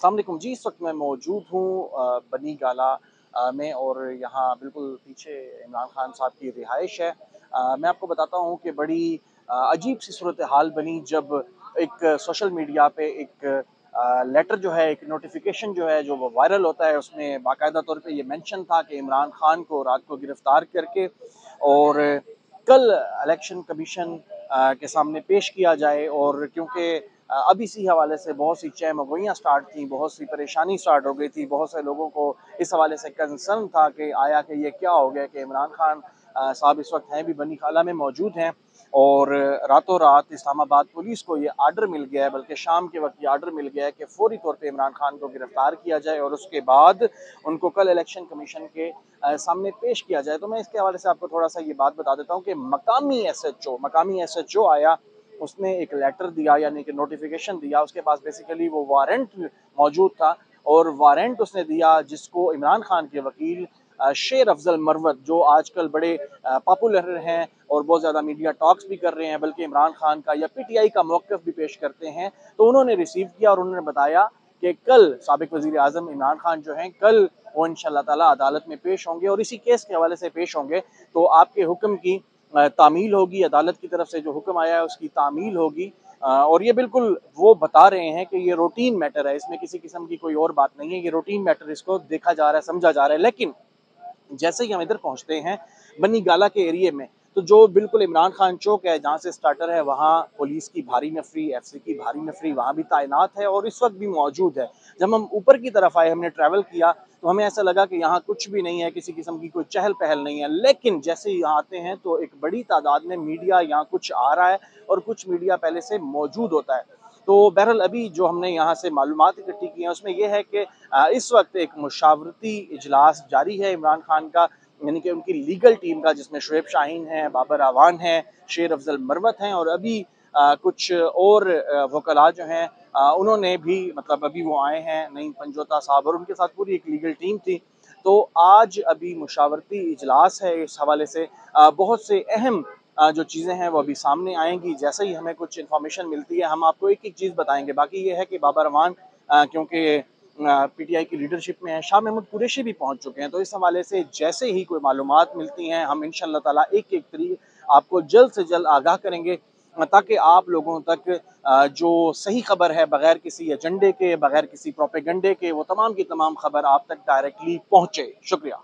अस्सलाम वालेकुम जी। इस वक्त मैं मौजूद हूँ बनी गाला में, और यहाँ बिल्कुल पीछे इमरान खान साहब की रिहाइश है। मैं आपको बताता हूँ कि बड़ी अजीब सी सूरत हाल बनी जब एक सोशल मीडिया पे एक लेटर जो है, एक नोटिफिकेशन जो है जो वो वायरल होता है, उसमें बाकायदा तौर पे ये मेंशन था कि इमरान खान को रात को गिरफ्तार करके और कल इलेक्शन कमीशन के सामने पेश किया जाए। और क्योंकि अब इसी हवाले से बहुत सी चहमगोइयाँ स्टार्ट थी, बहुत सी परेशानी स्टार्ट हो गई थी, बहुत से लोगों को इस हवाले से कंसर्न था कि आया कि ये क्या हो गया कि इमरान खान साहब इस वक्त हैं भी बनी खाला में मौजूद हैं, और रातों रात इस्लामाबाद पुलिस को ये आर्डर मिल गया है, बल्कि शाम के वक्त ये आर्डर मिल गया है कि फौरी तौर पे इमरान खान को गिरफ्तार किया जाए और उसके बाद उनको कल इलेक्शन कमीशन के सामने पेश किया जाए। तो मैं इसके हवाले से आपको थोड़ा सा ये बात बता देता हूँ कि मकामी SHO आया, उसने एक लेटर दिया, यानी कि नोटिफिकेशन दिया। उसके पास बेसिकली वो वारंट मौजूद था, और वारंट उसने दिया जिसको इमरान खान के वकील शेर अफजल मरवत, जो आजकल बड़े पॉपुलर हैं और बहुत ज़्यादा मीडिया टॉक्स भी कर रहे हैं, बल्कि इमरान खान का या PTI का मौक़िफ़ भी पेश करते हैं, तो उन्होंने रिसीव किया और उन्होंने बताया कि कल साबिक़ वज़ीर आज़म इमरान खान जो हैं, कल वो इंशाअल्लाह ताला अदालत में पेश होंगे और इसी केस के हवाले से पेश होंगे। तो आपके हुक्म की तामील होगी, अदालत की तरफ से जो हुक्म आया है उसकी तामील होगी। और ये बिल्कुल वो बता रहे हैं कि ये रूटीन मैटर है, इसमें किसी किस्म की कोई और बात नहीं है, ये रूटीन मैटर इसको देखा जा रहा है, समझा जा रहा है। लेकिन जैसे ही हम इधर पहुंचते हैं बनी गाला के एरिए में, तो जो बिल्कुल इमरान खान चौक है जहाँ से स्टार्टर है, वहाँ पुलिस की भारी नफरी, FC की भारी नफरी वहाँ भी तैनात है और इस वक्त भी मौजूद है। जब हम ऊपर की तरफ आए, हमने ट्रैवल किया, तो हमें ऐसा लगा कि यहाँ कुछ भी नहीं है, किसी किस्म की कोई चहल पहल नहीं है। लेकिन जैसे ही यहाँ आते हैं तो एक बड़ी तादाद में मीडिया यहाँ कुछ आ रहा है और कुछ मीडिया पहले से मौजूद होता है। तो बहरहाल अभी जो हमने यहाँ से मालूमात इकट्ठी की हैं उसमें यह है कि इस वक्त एक मुशावरती इजलास जारी है इमरान खान का, यानी कि उनकी लीगल टीम का, जिसमें शुएब शाहीन है, बाबर आवान है, शेर अफजल मरवत हैं और अभी कुछ और वकला जो हैं उन्होंने भी, मतलब अभी वो आए हैं, नईम पंजोता साहब, और उनके साथ पूरी एक लीगल टीम थी। तो आज अभी मुशावरती इजलास है, इस हवाले से बहुत से अहम जो चीज़ें हैं वो अभी सामने आएंगी। जैसे ही हमें कुछ इन्फॉर्मेशन मिलती है हम आपको एक एक चीज़ बताएंगे। बाकी ये है कि बाबर अमान क्योंकि PTI की लीडरशिप में है, शाह महमूद कुरैशी भी पहुंच चुके हैं, तो इस हवाले से जैसे ही कोई मालूमात मिलती हैं हम इंशाअल्लाह ताला एक एक तरीके आपको जल्द से जल्द आगाह करेंगे, ताकि आप लोगों तक जो सही खबर है, बगैर किसी एजेंडे के, बगैर किसी प्रोपेगेंडे के, वो तमाम की तमाम खबर आप तक डायरेक्टली पहुंचे। शुक्रिया।